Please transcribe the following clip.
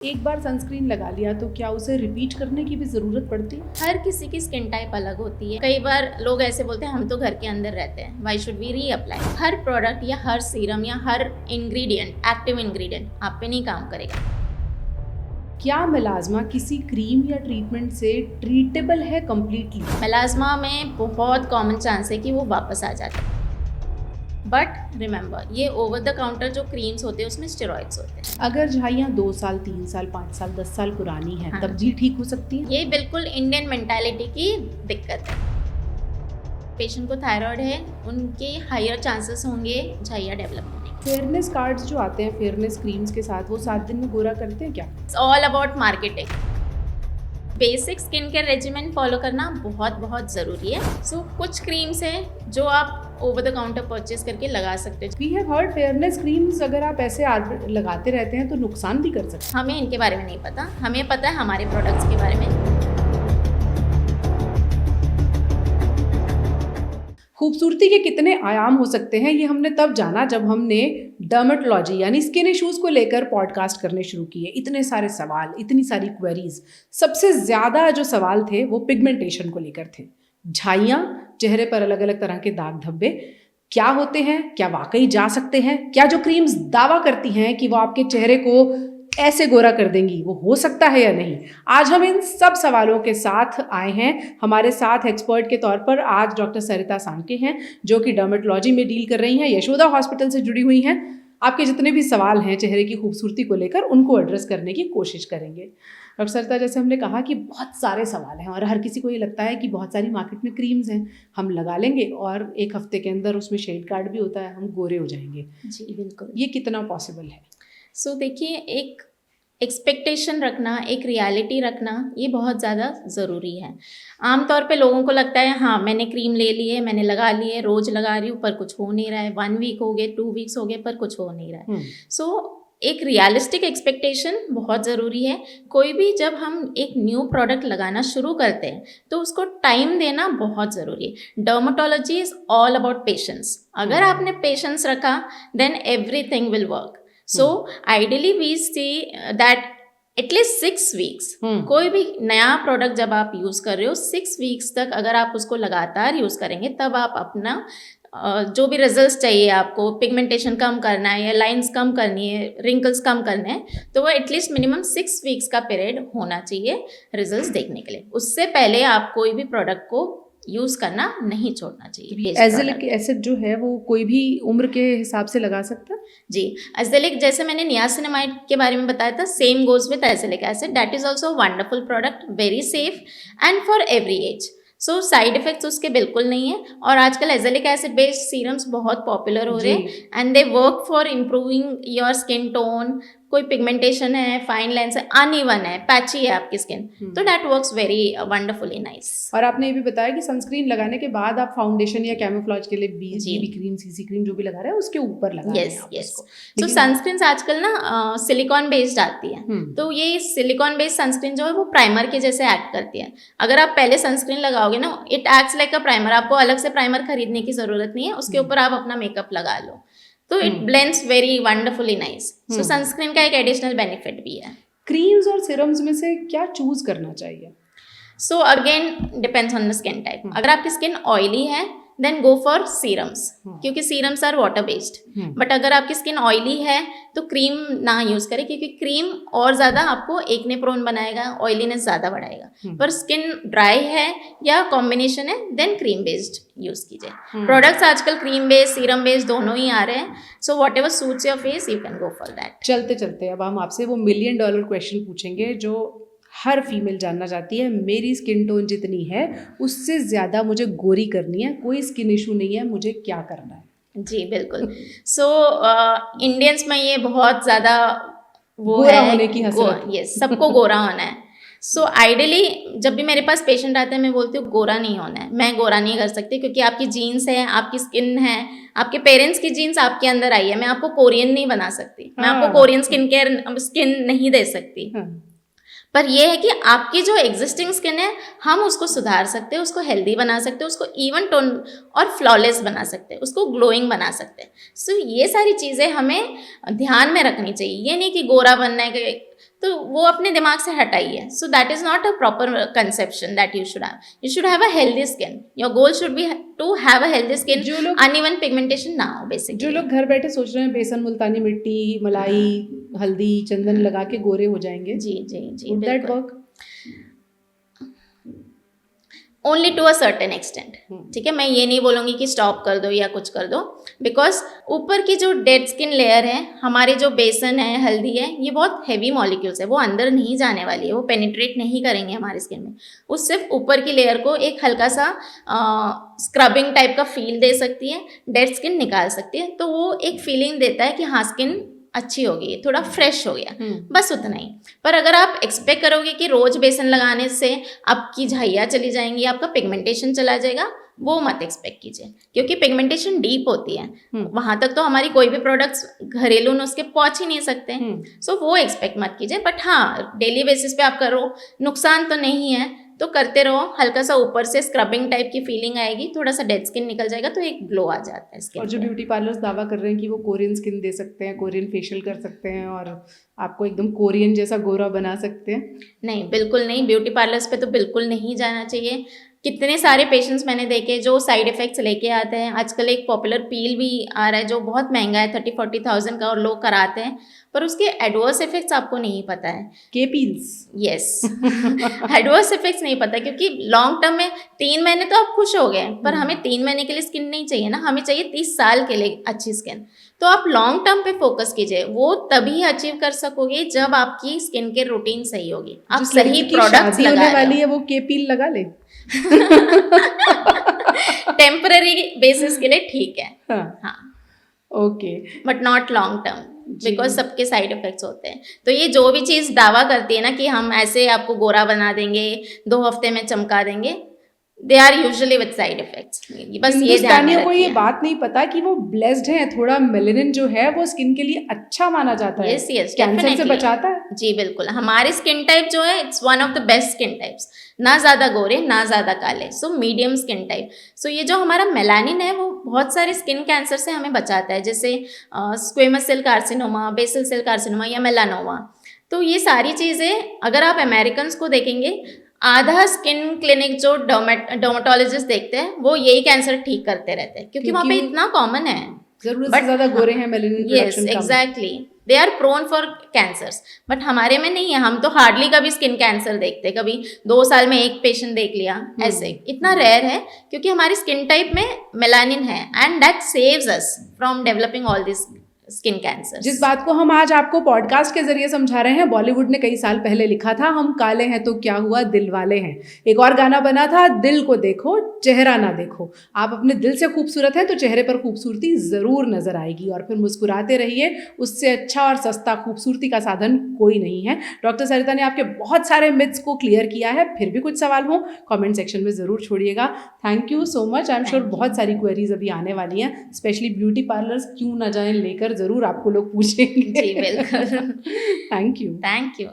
एक बार सनस्क्रीन लगा लिया तो क्या उसे रिपीट करने की भी ज़रूरत पड़ती है? हर किसी की स्किन टाइप अलग होती है। कई बार लोग ऐसे बोलते हैं हम तो घर के अंदर रहते हैं, व्हाई शुड वी रीअप्लाई। हर प्रोडक्ट या हर सीरम या हर इंग्रेडिएंट, एक्टिव इंग्रेडिएंट आप पे नहीं काम करेगा। क्या मेलाज़्मा किसी क्रीम या ट्रीटमेंट से ट्रीटेबल है कम्प्लीटली? मेलाज़्मा में बहुत कॉमन चांस है कि वो वापस आ जाता है, बट रिमेंबर ये ओवर द काउंटर जो क्रीम्स होते हैं उसमें स्टेरॉइड्स होते हैं। अगर झाइयाँ 2 साल, 3 साल, 5 साल, 10 साल पुरानी है हाँ। तब भी ठीक हो सकती है? ये बिल्कुल इंडियन मेंटालिटी की दिक्कत है। पेशेंट को थायराइड है, उनके हायर चांसेस होंगे झाइया डेवलप होने के। फेयरनेस कार्ड्स जो आते हैं फेयरनेस क्रीम्स के साथ, वो 7 दिन में गोरा करते हैं क्या? It's all about marketing. Basic skin care regiment follow करना बहुत ज़रूरी है। कुछ क्रीम्स हैं जो आप ओवर द काउंटर परचेज करके लगा सकते हो। We have heard fairness creams अगर आप ऐसे लगाते रहते हैं तो नुकसान भी कर सकते हैं। हमें इनके बारे में नहीं पता, हमें पता है हमारे प्रोडक्ट्स के बारे में। खूबसूरती के कितने आयाम हो सकते हैं ये हमने तब जाना जब हमने डर्मेटोलॉजी यानी स्किन इश्यूज़ को लेकर पॉडकास्ट करने शुरू किए। इतने सारे सवाल, इतनी सारी क्वेरीज। सबसे ज़्यादा जो सवाल थे वो पिगमेंटेशन को लेकर थे। झाइयाँ, चेहरे पर अलग अलग तरह के दाग धब्बे क्या होते हैं, क्या वाकई जा सकते हैं, क्या जो क्रीम्स दावा करती हैं कि वो आपके चेहरे को ऐसे गोरा कर देंगी वो हो सकता है या नहीं। आज हम इन सब सवालों के साथ आए हैं। हमारे साथ एक्सपर्ट के तौर पर आज डॉक्टर सरिता सांके हैं जो कि डर्मेटोलॉजी में डील कर रही हैं, यशोदा हॉस्पिटल से जुड़ी हुई हैं। आपके जितने भी सवाल हैं चेहरे की खूबसूरती को लेकर उनको एड्रेस करने की कोशिश करेंगे। डॉक्टर सरिता, जैसे हमने कहा कि बहुत सारे सवाल हैं और हर किसी को ये लगता है कि बहुत सारी मार्केट में क्रीम्स हैं, हम लगा लेंगे और एक हफ्ते के अंदर उसमें शेड कार्ड भी होता है, हम गोरे हो जाएंगे। जी बिल्कुल। ये कितना पॉसिबल है? देखिए, एक एक्सपेक्टेशन रखना, एक रियलिटी रखना, ये बहुत ज़्यादा ज़रूरी है। आमतौर पे लोगों को लगता है हाँ मैंने क्रीम ले ली है, मैंने लगा ली है, रोज़ लगा रही हूँ पर कुछ हो नहीं रहा है, 1 वीक हो गए, 2 वीक्स हो गए पर कुछ हो नहीं रहा है। एक रियलिस्टिक एक्सपेक्टेशन बहुत ज़रूरी है। कोई भी जब हम एक न्यू प्रोडक्ट लगाना शुरू करते हैं तो उसको टाइम देना बहुत ज़रूरी है। Dermatology is all about patience. अगर आपने पेशेंस रखा then everything will work. Ideally we see that at least 6 weeks. कोई भी नया प्रोडक्ट जब आप यूज़ कर रहे हो 6 वीक्स तक अगर आप उसको लगातार यूज़ करेंगे तब आप अपना जो भी रिजल्ट्स चाहिए, आपको पिगमेंटेशन कम करना है या लाइंस कम करनी है, रिंकल्स कम करने हैं, तो वो एटलीस्ट मिनिमम 6 वीक्स का पीरियड होना चाहिए रिजल्ट्स देखने के लिए। उससे पहले आप कोई भी प्रोडक्ट को यूज़ करना नहीं छोड़ना चाहिए। एजेलिक एसिड जो है वो कोई भी उम्र के हिसाब से लगा सकता है? जी, एजेलिक जैसे मैंने नियासिनामाइड के बारे में बताया था, same goes with azelaic acid. That is also wonderful product, very safe and for every age. Side effects उसके बिल्कुल नहीं है। और आजकल एजेलिक एसिड बेस्ड सीरम्स बहुत पॉपुलर हो रहे हैं and they work for improving your skin tone. कोई पिगमेंटेशन है, फाइन लाइन्स है, अनइवन है, पैची है आपकी स्किन, तो that works very wonderfully nice. और आपने ये भी बताया कि सनस्क्रीन लगाने के बाद आप फाउंडेशन या कैमोफ्लेज के लिए बीबी क्रीम, सीसी क्रीम जो भी लगा रहे हैं उसके ऊपर लगा रहे हैं। यस। सनस्क्रीन आजकल ना सिलिकॉन बेस्ड आती है, तो ये सिलिकॉन बेस्ड सनस्क्रीन जो है वो प्राइमर के जैसे एक्ट करती है। अगर आप पहले सनस्क्रीन लगाओगे ना, it acts like a primer. आपको अलग से प्राइमर खरीदने की जरूरत नहीं है, उसके ऊपर आप अपना मेकअप लगा लो, तो it blends very wonderfully nice. Sunscreen का एक एडिशनल बेनिफिट भी है। क्रीम्स और सीरम्स में से क्या चूज करना चाहिए? Again depends on the skin type. अगर आपकी स्किन ऑयली है देन गो फॉर सीरम्स, क्योंकि serums are water based. But अगर आपकी स्किन ऑयली है तो क्रीम ना यूज करें, क्योंकि क्रीम और ज़्यादा आपको एक्ने प्रोन बनाएगा, ऑयलीनेस ज़्यादा बढ़ाएगा। पर स्किन ड्राई है या कॉम्बिनेशन है देन क्रीम बेस्ड यूज कीजिए। प्रोडक्ट्स आजकल क्रीम बेस्ड, सीरम बेस्ड दोनों ही आ रहे हैं। What ever suits your face you can go for that. चलते चलते अब हम आपसे वो $1 मिलियन क्वेश्चन पूछेंगे जो हर फीमेल जानना चाहती है। मेरी स्किन टोन जितनी है उससे ज़्यादा मुझे गोरी करनी है, कोई स्किन इशू नहीं है, मुझे क्या करना है? जी बिल्कुल। इंडियंस में ये बहुत ज़्यादा वो गोरा है होने की हसरत। यस, सबको गोरा होना है। आइडियली जब भी मेरे पास पेशेंट आते हैं मैं बोलती हूँ गोरा नहीं होना है। मैं गोरा नहीं कर सकती क्योंकि आपकी जीन्स है, आपकी स्किन है, आपके पेरेंट्स की जीन्स आपके अंदर आई है। मैं आपको कोरियन नहीं बना सकती, मैं आपको कोरियन स्किन नहीं दे सकती। पर यह है कि आपकी जो एग्जिस्टिंग स्किन है हम उसको सुधार सकते हैं, उसको हेल्दी बना सकते हैं, उसको इवन टोन और फ्लॉलेस बना सकते हैं, उसको ग्लोइंग बना सकते हैं। ये सारी चीज़ें हमें ध्यान में रखनी चाहिए। ये नहीं कि गोरा बनना है कि तो वो अपने दिमाग से हटाइए. So that is not a proper conception that you should have. You should have a healthy skin. Your goal should be to have a healthy skin, जो लोग अनइवन पिगमेंटेशन ना हो बेसिकली. जो लोग घर बैठे सोच रहे हैं बेसन, मुल्तानी मिट्टी, मलाई, हल्दी, चंदन लगा के गोरे हो जाएंगे, जी जी जी, would that बिल्कुल. work? Only to a certain extent. ठीक है, मैं ये नहीं बोलूँगी कि स्टॉप कर दो या कुछ कर दो, बिकॉज ऊपर की जो डेड स्किन लेयर है, हमारे जो बेसन है, हल्दी है, ये बहुत हैवी मॉलिक्यूल्स है, वो अंदर नहीं जाने वाली है, वो पेनिट्रेट नहीं करेंगे हमारी स्किन में. वो सिर्फ ऊपर की लेयर को एक हल्का सा स्क्रबिंग टाइप का फील दे सकती है, डेड स्किन निकाल सकती है. तो वो एक फीलिंग देता है कि हाँ स्किन अच्छी हो गई, थोड़ा फ्रेश हो गया, बस उतना ही. पर अगर आप एक्सपेक्ट करोगे कि रोज बेसन लगाने से आपकी झाइयाँ चली जाएंगी, आपका पिगमेंटेशन चला जाएगा, वो मत एक्सपेक्ट कीजिए, क्योंकि पिगमेंटेशन डीप होती है. वहां तक तो हमारी कोई भी प्रोडक्ट्स घरेलू नुस्खे पहुंच ही नहीं सकते. सो वो एक्सपेक्ट मत कीजिए. बट हाँ, डेली बेसिस पे आप करो, नुकसान तो नहीं है, तो करते रहो. हल्का सा ऊपर से स्क्रबिंग टाइप की फीलिंग आएगी, थोड़ा सा डेड स्किन निकल जाएगा, तो एक ग्लो आ जाता है स्किन. और जो ब्यूटी पार्लर्स दावा कर रहे हैं कि वो कोरियन स्किन दे सकते हैं, कोरियन फेशियल कर सकते हैं और आपको एकदम कोरियन जैसा गोरा बना सकते हैं, नहीं, बिल्कुल नहीं. ब्यूटी पार्लर्स पे तो बिल्कुल नहीं जाना चाहिए. कितने सारे पेशेंट्स मैंने देखे जो साइड इफेक्ट्स लेके आते हैं. आजकल एक पॉपुलर पील भी आ रहा है जो बहुत महंगा है, 30-40,000 का, और लोग कराते हैं, पर उसके एडवर्स इफेक्ट्स आपको नहीं पता है. के पील्स, यस. एडवर्स इफेक्ट्स नहीं पता, क्योंकि लॉन्ग टर्म में 3 महीने तो आप खुश हो गए, पर हमें 3 महीने के लिए स्किन नहीं चाहिए ना, हमें चाहिए 30 साल के लिए अच्छी स्किन. तो आप लॉन्ग टर्म पे फोकस कीजिए. वो तभी अचीव कर सकोगे जब आपकी स्किन केयर रूटीन सही होगी, आप सही प्रोडक्ट्स लगा होने वाली है, वो के पील लगा ले. टेम्पररी बेसिस के लिए ठीक है. हाँ, okay, but not long term, because सबके साइड इफेक्ट्स होते हैं. तो ये जो भी चीज़ दावा करती है ना कि हम ऐसे आपको गोरा बना देंगे, 2 हफ्ते में चमका देंगे, they are usually with side effects. बस ये ध्यान में को ये बात नहीं पता कि वो ब्लेस्ड है. थोड़ा मेलेनिन जो है वो स्किन के लिए अच्छा माना जाता है. यस यस, कैंसर से बचाता है. जी बिल्कुल. हमारी स्किन टाइप जो है, it's one of the best skin types. ना ज़्यादा गोरे, ना ज़्यादा काले, सो मीडियम स्किन टाइप. सो ये जो हमारा मेलानिन है, वो बहुत सारे स्किन कैंसर से हमें बचाता है, जैसे squamous cell carcinoma, basal cell carcinoma या मेलानोमा. तो ये सारी चीज़ें अगर आप अमेरिकन्स को देखेंगे, आधा स्किन क्लिनिक जो डर्मेटोलॉजिस्ट देखते हैं, वो यही कैंसर ठीक करते रहते हैं, क्योंकि वहाँ पे इतना कॉमन है. जरूरत से ज्यादा गोरे हैं, मेलानिन प्रोडक्शन कम. Exactly, they are prone for cancers. But हमारे में नहीं है, हम तो हार्डली कभी स्किन कैंसर देखते हैं, कभी 2 साल में एक पेशेंट देख लिया, ऐसे. इतना रेयर है क्योंकि हमारी स्किन टाइप में मेलानिन है, and that saves us from developing all this skin cancer. जिस बात को हम आज आपको पॉडकास्ट के जरिए समझा रहे हैं, बॉलीवुड ने कई साल पहले लिखा था, हम काले हैं तो क्या हुआ, दिल वाले हैं. एक और गाना बना था, दिल को देखो चेहरा ना देखो. आप अपने दिल से खूबसूरत हैं तो चेहरे पर खूबसूरती जरूर नजर आएगी, और फिर मुस्कुराते रहिए. उससे अच्छा और सस्ता खूबसूरती का साधन कोई नहीं है. डॉक्टर सरिता ने आपके बहुत सारे मिथ्स को क्लियर किया है. फिर भी कुछ सवाल हो, कमेंट सेक्शन में जरूर छोड़िएगा. Thank you so much. I am sure बहुत सारी क्वेरीज अभी आने वाली हैं, स्पेशली ब्यूटी पार्लर्स क्यों ना जाएं लेकर, जरूर आपको लोग पूछेंगे. जी बिल्कुल. Thank you. Thank you.